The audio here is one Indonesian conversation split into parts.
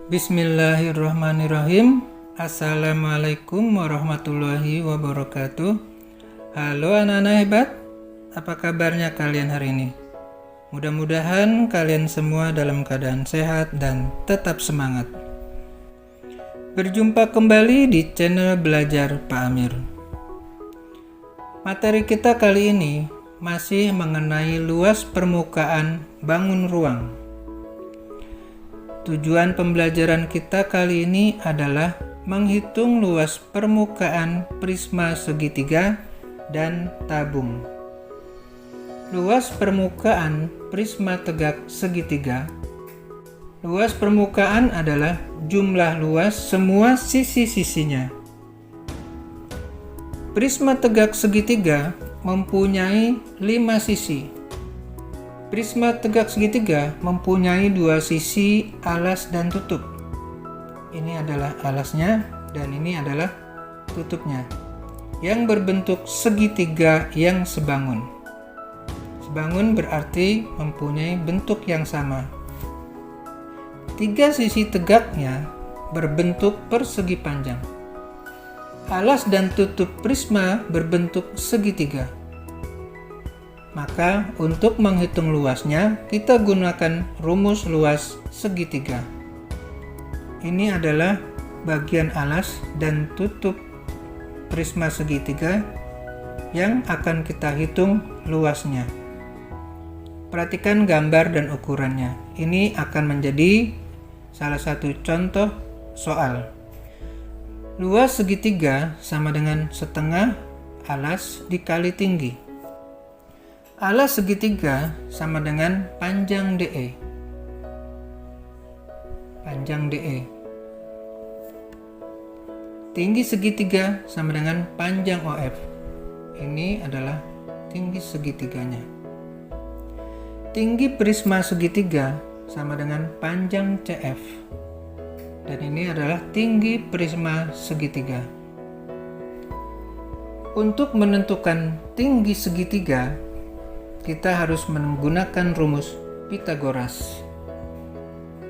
Bismillahirrahmanirrahim. Assalamualaikum warahmatullahi wabarakatuh. Halo anak-anak hebat, apa kabarnya kalian hari ini? Mudah-mudahan kalian semua dalam keadaan sehat dan tetap semangat. Berjumpa kembali di channel Belajar Pak Amir. Materi kita kali ini masih mengenai luas permukaan bangun ruang. Tujuan pembelajaran kita kali ini adalah menghitung luas permukaan prisma segitiga dan tabung. Luas permukaan prisma tegak segitiga. Luas permukaan adalah jumlah luas semua sisi-sisinya. Prisma tegak segitiga mempunyai 5 sisi. Prisma tegak segitiga mempunyai 2 sisi alas dan tutup. Ini adalah alasnya dan ini adalah tutupnya, yang berbentuk segitiga yang sebangun. Sebangun berarti mempunyai bentuk yang sama. 3 sisi tegaknya berbentuk persegi panjang. Alas dan tutup prisma berbentuk segitiga. Maka untuk menghitung luasnya, kita gunakan rumus luas segitiga. Ini adalah bagian alas dan tutup prisma segitiga yang akan kita hitung luasnya. Perhatikan gambar dan ukurannya. Ini akan menjadi salah satu contoh soal. Luas segitiga sama dengan setengah alas dikali tinggi. Alas segitiga sama dengan panjang DE. Panjang DE. Tinggi segitiga sama dengan panjang OF. Ini adalah tinggi segitiganya. Tinggi prisma segitiga sama dengan panjang CF. Dan ini adalah tinggi prisma segitiga. Untuk menentukan tinggi segitiga, kita harus menggunakan rumus Pythagoras.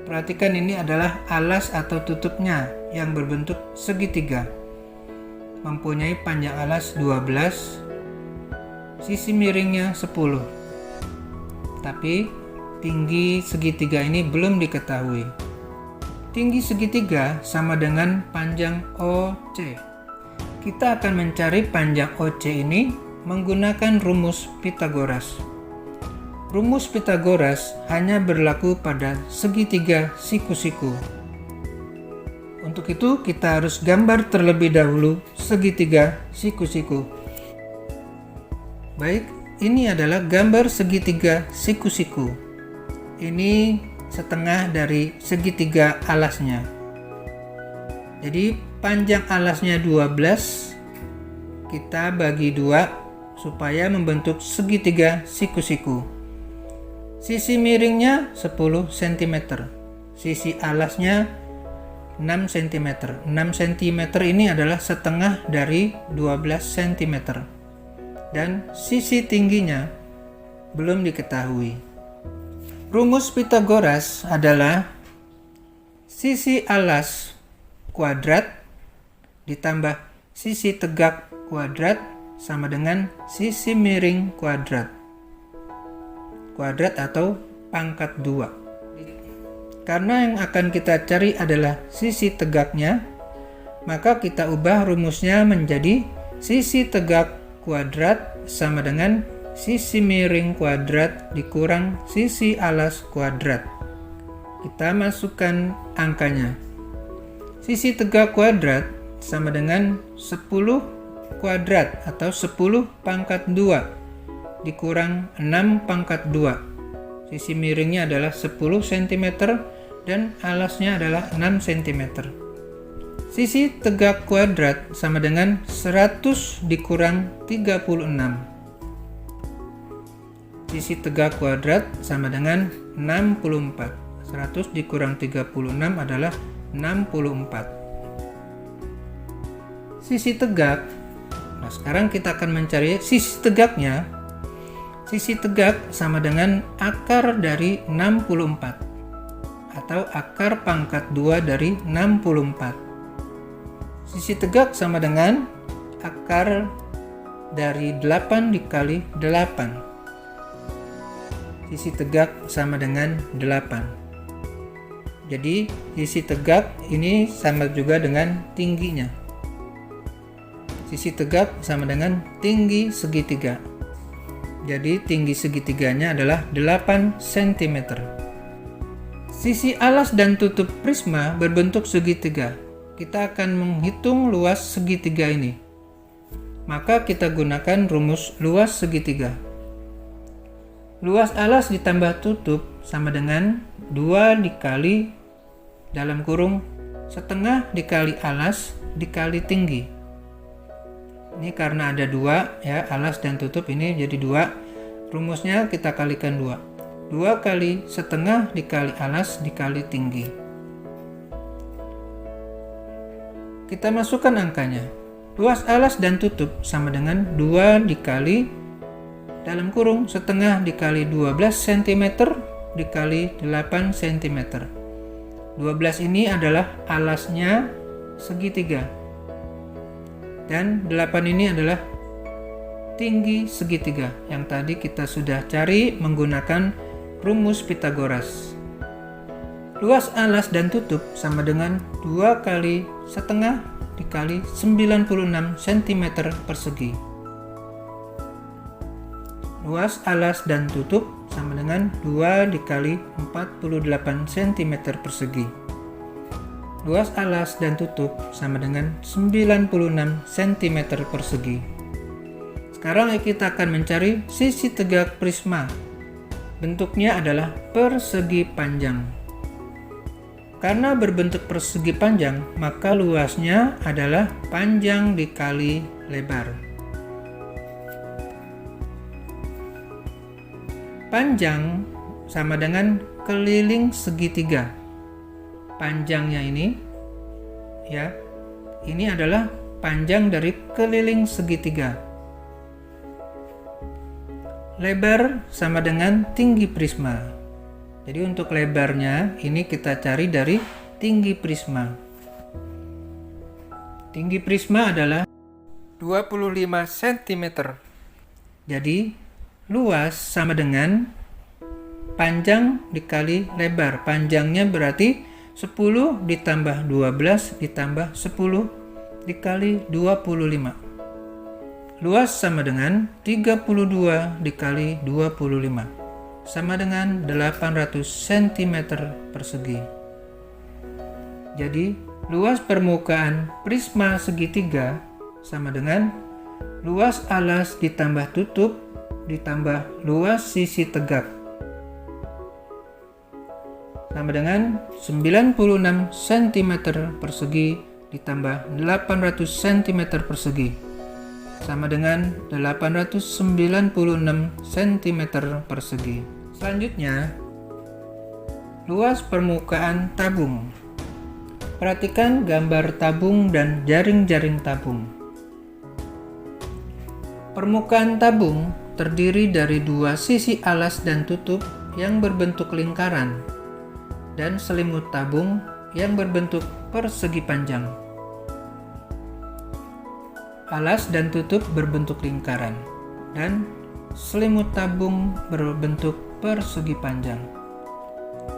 Perhatikan, ini adalah alas atau tutupnya yang berbentuk segitiga. Mempunyai panjang alas 12, sisi miringnya 10. Tapi tinggi segitiga ini belum diketahui. Tinggi segitiga sama dengan panjang OC. Kita akan mencari panjang OC ini menggunakan rumus Pythagoras. Rumus Pythagoras hanya berlaku pada segitiga siku-siku. Untuk itu kita harus gambar terlebih dahulu segitiga siku-siku. Baik, ini adalah gambar segitiga siku-siku. Ini setengah dari segitiga alasnya. Jadi panjang alasnya 12, kita bagi 2 supaya membentuk segitiga siku-siku. Sisi miringnya 10 cm. Sisi alasnya 6 cm. 6 cm ini adalah setengah dari 12 cm. Dan sisi tingginya belum diketahui. Rumus Pythagoras adalah sisi alas kuadrat ditambah sisi tegak kuadrat sama dengan sisi miring kuadrat. Kuadrat atau pangkat 2. Karena yang akan kita cari adalah sisi tegaknya, maka kita ubah rumusnya menjadi sisi tegak kuadrat sama dengan sisi miring kuadrat dikurang sisi alas kuadrat. Kita masukkan angkanya. Sisi tegak kuadrat sama dengan 10 kuadrat atau 10 pangkat 2 dikurang 6 pangkat 2. Sisi miringnya adalah 10 cm dan alasnya adalah 6 cm. Sisi tegak kuadrat sama dengan 100 dikurang 36. Sisi tegak kuadrat sama dengan 64. 100 dikurang 36 adalah 64. Sisi tegak. Nah, sekarang kita akan mencari sisi tegaknya. Sisi tegak sama dengan akar dari 64. atau akar pangkat 2 dari 64. Sisi tegak sama dengan akar dari 8 dikali 8. Sisi tegak sama dengan 8. Jadi sisi tegak ini sama juga dengan tingginya. Sisi tegak sama dengan tinggi segitiga. Jadi tinggi segitiganya adalah 8 cm. Sisi alas dan tutup prisma berbentuk segitiga. Kita akan menghitung luas segitiga ini. Maka kita gunakan rumus luas segitiga. Luas alas ditambah tutup sama dengan 2 dikali dalam kurung setengah dikali alas dikali tinggi. Ini karena ada 2 ya, alas dan tutup ini jadi 2. Rumusnya kita kalikan 2. 2 kali setengah dikali alas dikali tinggi. Kita masukkan angkanya. Luas alas dan tutup sama dengan 2 dikali dalam kurung setengah dikali 12 cm dikali 8 cm. 12 ini adalah alasnya segitiga. Dan 8 ini adalah tinggi segitiga yang tadi kita sudah cari menggunakan rumus Pythagoras. Luas alas dan tutup sama dengan 2 kali setengah dikali 96 cm persegi. Luas alas dan tutup sama dengan 2 dikali 48 cm persegi. Luas alas dan tutup sama dengan 96 cm persegi. Sekarang kita akan mencari sisi tegak prisma. Bentuknya adalah persegi panjang. Karena berbentuk persegi panjang, maka luasnya adalah panjang dikali lebar. Panjang sama dengan keliling segitiga. Panjangnya ini ya, ini adalah panjang dari keliling segitiga. Lebar sama dengan tinggi prisma. Jadi untuk lebarnya ini kita cari dari tinggi prisma. Tinggi prisma adalah 25 cm. Jadi luas sama dengan panjang dikali lebar. Panjangnya berarti 10 ditambah 12 ditambah 10 dikali 25. Luas sama dengan 32 dikali 25. Sama dengan 800 cm persegi. Jadi luas permukaan prisma segitiga sama dengan luas alas ditambah tutup ditambah luas sisi tegak sama dengan 96 cm persegi ditambah 800 cm persegi sama dengan 896 cm persegi. Selanjutnya, luas permukaan tabung. Perhatikan gambar tabung dan jaring-jaring tabung. Permukaan tabung terdiri dari 2 sisi alas dan tutup yang berbentuk lingkaran dan selimut tabung yang berbentuk persegi panjang. Alas dan tutup berbentuk lingkaran dan selimut tabung berbentuk persegi panjang.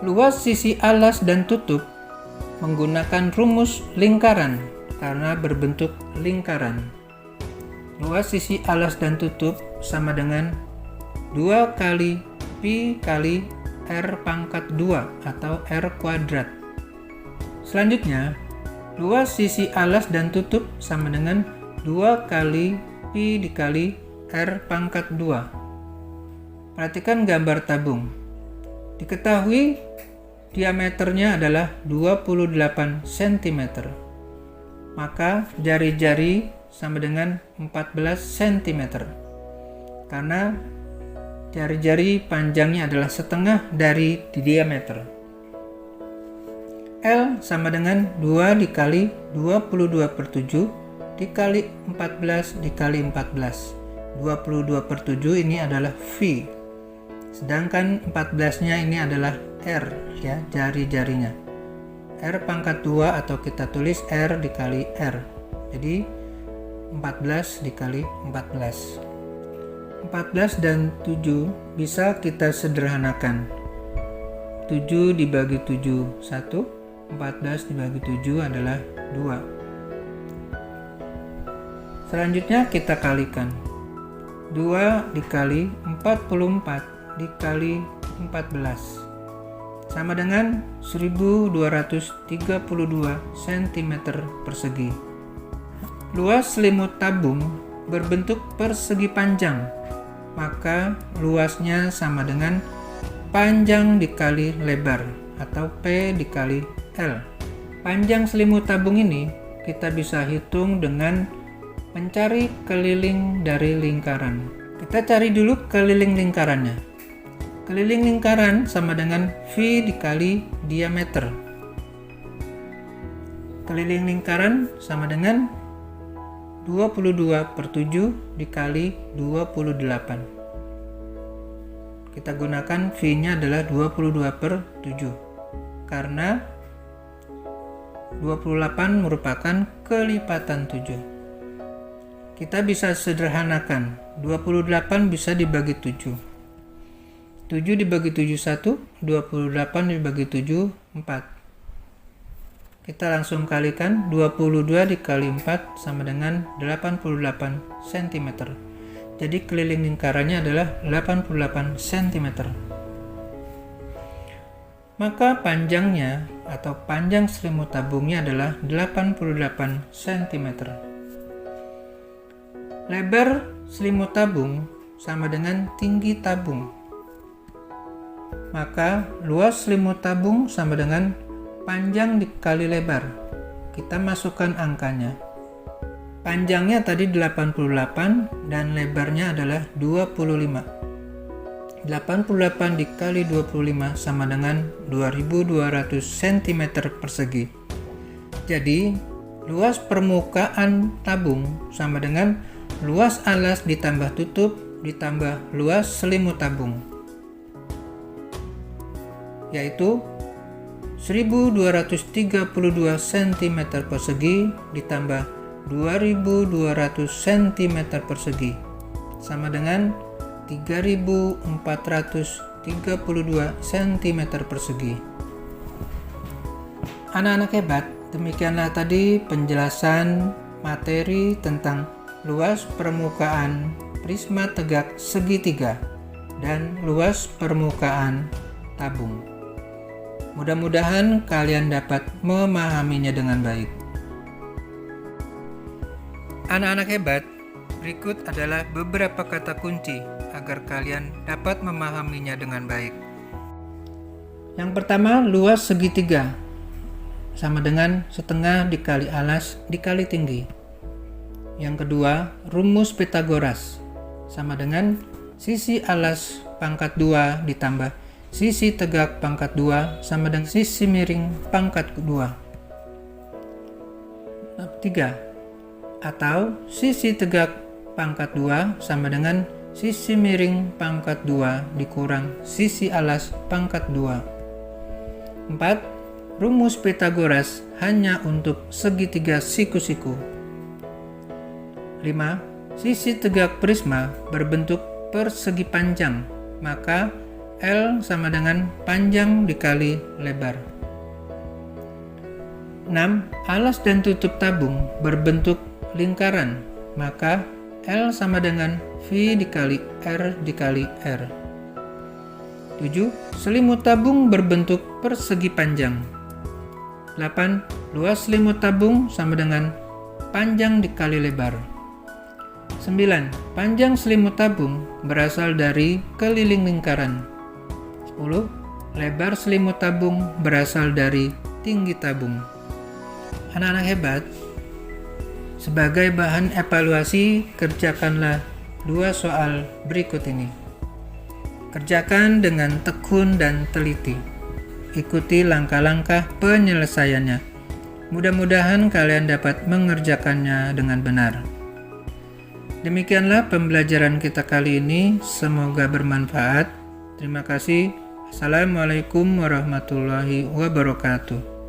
Luas sisi alas dan tutup menggunakan rumus lingkaran karena berbentuk lingkaran. Luas sisi alas dan tutup sama dengan 2 kali pi kali r pangkat 2 atau r kuadrat. Selanjutnya, luas sisi alas dan tutup sama dengan 2 kali pi dikali r pangkat 2. Perhatikan gambar tabung. Diketahui diameternya adalah 28 cm. Maka jari-jari sama dengan 14 cm. Karena jari-jari panjangnya adalah setengah dari diameter. L sama dengan 2 dikali 22/7 dikali 14 dikali 14. 22/7 ini adalah V. Sedangkan 14-nya ini adalah R, ya, jari-jarinya. R pangkat 2 atau kita tulis R dikali R. Jadi 14 dikali 14. 14 dan 7 bisa kita sederhanakan. 7 dibagi 7 1, 14 dibagi 7 adalah 2. Selanjutnya kita kalikan. 2 dikali 44 dikali 14 sama dengan 1232 cm persegi. Luas selimut tabung berbentuk persegi panjang, maka luasnya sama dengan panjang dikali lebar atau P dikali L. Panjang selimut tabung ini kita bisa hitung dengan mencari keliling dari lingkaran. Kita cari dulu keliling lingkarannya. Keliling lingkaran sama dengan V dikali diameter. Keliling lingkaran sama dengan 22/7 dikali 28. Kita gunakan V-nya adalah 22/7 karena 28 merupakan kelipatan 7. Kita bisa sederhanakan, 28 bisa dibagi 7. 7 dibagi 7 1, 28 dibagi 7 4. Kita langsung kalikan, 22 dikali 4 sama dengan 88 cm. Jadi keliling lingkarannya adalah 88 cm. Maka panjangnya atau panjang selimut tabungnya adalah 88 cm. Lebar selimut tabung sama dengan tinggi tabung. Maka luas selimut tabung sama dengan panjang dikali lebar. Kita masukkan angkanya. Panjangnya tadi 88 dan lebarnya adalah 25. 88 dikali 25 sama dengan 2200 cm persegi. Jadi, luas permukaan tabung sama dengan luas alas ditambah tutup ditambah luas selimut tabung, yaitu 1232 cm persegi ditambah 2200 cm persegi sama dengan 3432 cm persegi. Anak-anak hebat, demikianlah tadi penjelasan materi tentang luas permukaan prisma tegak segitiga dan luas permukaan tabung. Mudah-mudahan kalian dapat memahaminya dengan baik. Anak-anak hebat, berikut adalah beberapa kata kunci agar kalian dapat memahaminya dengan baik. Yang pertama, luas segitiga sama dengan setengah dikali alas dikali tinggi. Yang kedua, rumus Pythagoras sama dengan sisi alas pangkat 2 ditambah sisi tegak pangkat 2 sama dengan sisi miring pangkat 2. 3. Atau sisi tegak pangkat 2 sama dengan sisi miring pangkat 2 dikurang sisi alas pangkat 2. 4. Rumus Pythagoras hanya untuk segitiga siku-siku. 5. Sisi tegak prisma berbentuk persegi panjang, maka L sama dengan panjang dikali lebar. 6. Alas dan tutup tabung berbentuk lingkaran, maka L sama dengan V dikali R dikali R. 7. Selimut tabung berbentuk persegi panjang. 8. Luas selimut tabung sama dengan panjang dikali lebar. 9. Panjang selimut tabung berasal dari keliling lingkaran. 10. Lebar selimut tabung berasal dari tinggi tabung. Anak-anak hebat, sebagai bahan evaluasi, kerjakanlah 2 soal berikut ini. Kerjakan dengan tekun dan teliti. Ikuti langkah-langkah penyelesaiannya. Mudah-mudahan kalian dapat mengerjakannya dengan benar. Demikianlah pembelajaran kita kali ini, semoga bermanfaat. Terima kasih. Assalamualaikum warahmatullahi wabarakatuh.